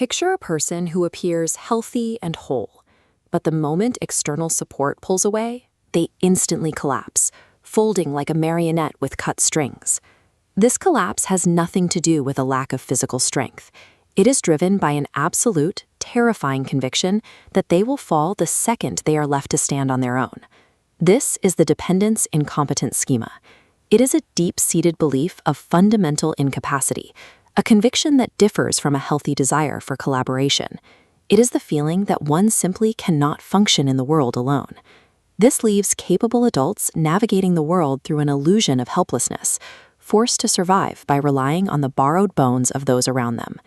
Picture a person who appears healthy and whole, but the moment external support pulls away, they instantly collapse, folding like a marionette with cut strings. This collapse has nothing to do with a lack of physical strength. It is driven by an absolute, terrifying conviction that they will fall the second they are left to stand on their own. This is the dependence incompetence schema. It is a deep-seated belief of fundamental incapacity, a conviction that differs from a healthy desire for collaboration. It is the feeling that one simply cannot function in the world alone. This leaves capable adults navigating the world through an illusion of helplessness, forced to survive by relying on the borrowed bones of those around them.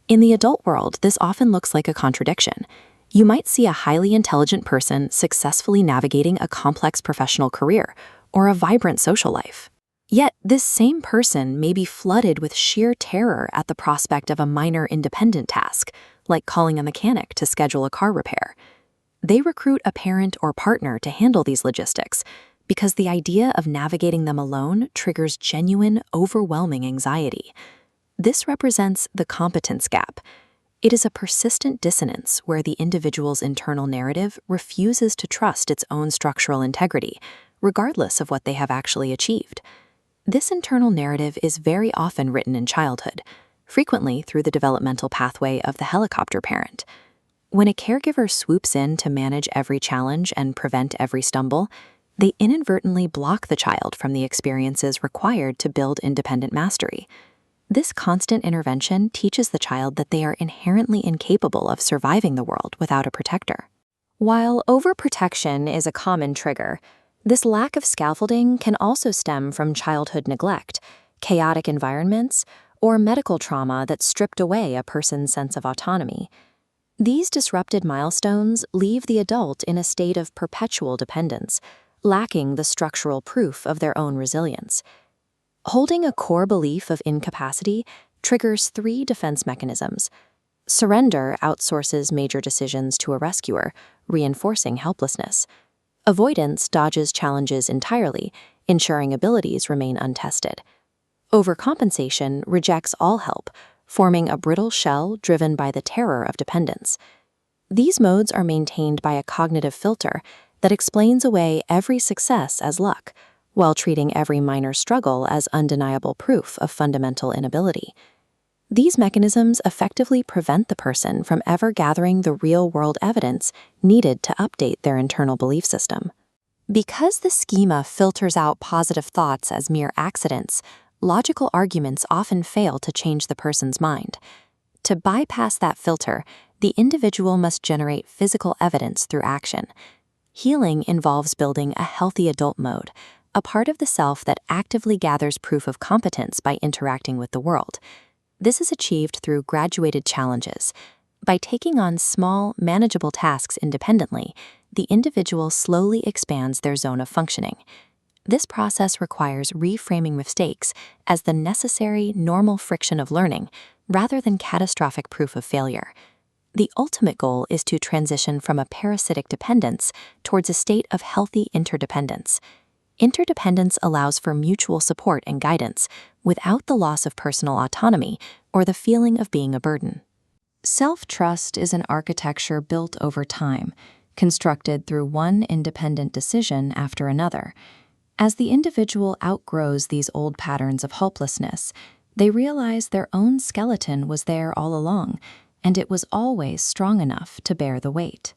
In the adult world, this often looks like a contradiction. You might see a highly intelligent person successfully navigating a complex professional career or a vibrant social life. Yet, this same person may be flooded with sheer terror at the prospect of a minor independent task, like calling a mechanic to schedule a car repair. They recruit a parent or partner to handle these logistics because the idea of navigating them alone triggers genuine, overwhelming anxiety. This represents the competence gap. It is a persistent dissonance where the individual's internal narrative refuses to trust its own structural integrity, regardless of what they have actually achieved. This internal narrative is very often written in childhood, frequently through the developmental pathway of the helicopter parent. When a caregiver swoops in to manage every challenge and prevent every stumble, they inadvertently block the child from the experiences required to build independent mastery. This constant intervention teaches the child that they are inherently incapable of surviving the world without a protector. While overprotection is a common trigger, this lack of scaffolding can also stem from childhood neglect, chaotic environments, or medical trauma that stripped away a person's sense of autonomy. These disrupted milestones leave the adult in a state of perpetual dependence, lacking the structural proof of their own resilience. Holding a core belief of incapacity triggers 3 defense mechanisms. Surrender outsources major decisions to a rescuer, reinforcing helplessness. Avoidance dodges challenges entirely, ensuring abilities remain untested. Overcompensation rejects all help, forming a brittle shell driven by the terror of dependence. These modes are maintained by a cognitive filter that explains away every success as luck, while treating every minor struggle as undeniable proof of fundamental inability. These mechanisms effectively prevent the person from ever gathering the real-world evidence needed to update their internal belief system. Because the schema filters out positive thoughts as mere accidents, logical arguments often fail to change the person's mind. To bypass that filter, the individual must generate physical evidence through action. Healing involves building a healthy adult mode, a part of the self that actively gathers proof of competence by interacting with the world. This is achieved through graduated challenges. By taking on small, manageable tasks independently, the individual slowly expands their zone of functioning. This process requires reframing mistakes as the necessary, normal friction of learning, rather than catastrophic proof of failure. The ultimate goal is to transition from a parasitic dependence towards a state of healthy interdependence. Interdependence allows for mutual support and guidance without the loss of personal autonomy or the feeling of being a burden. Self-trust is an architecture built over time, constructed through one independent decision after another. As the individual outgrows these old patterns of hopelessness, they realize their own skeleton was there all along, and it was always strong enough to bear the weight.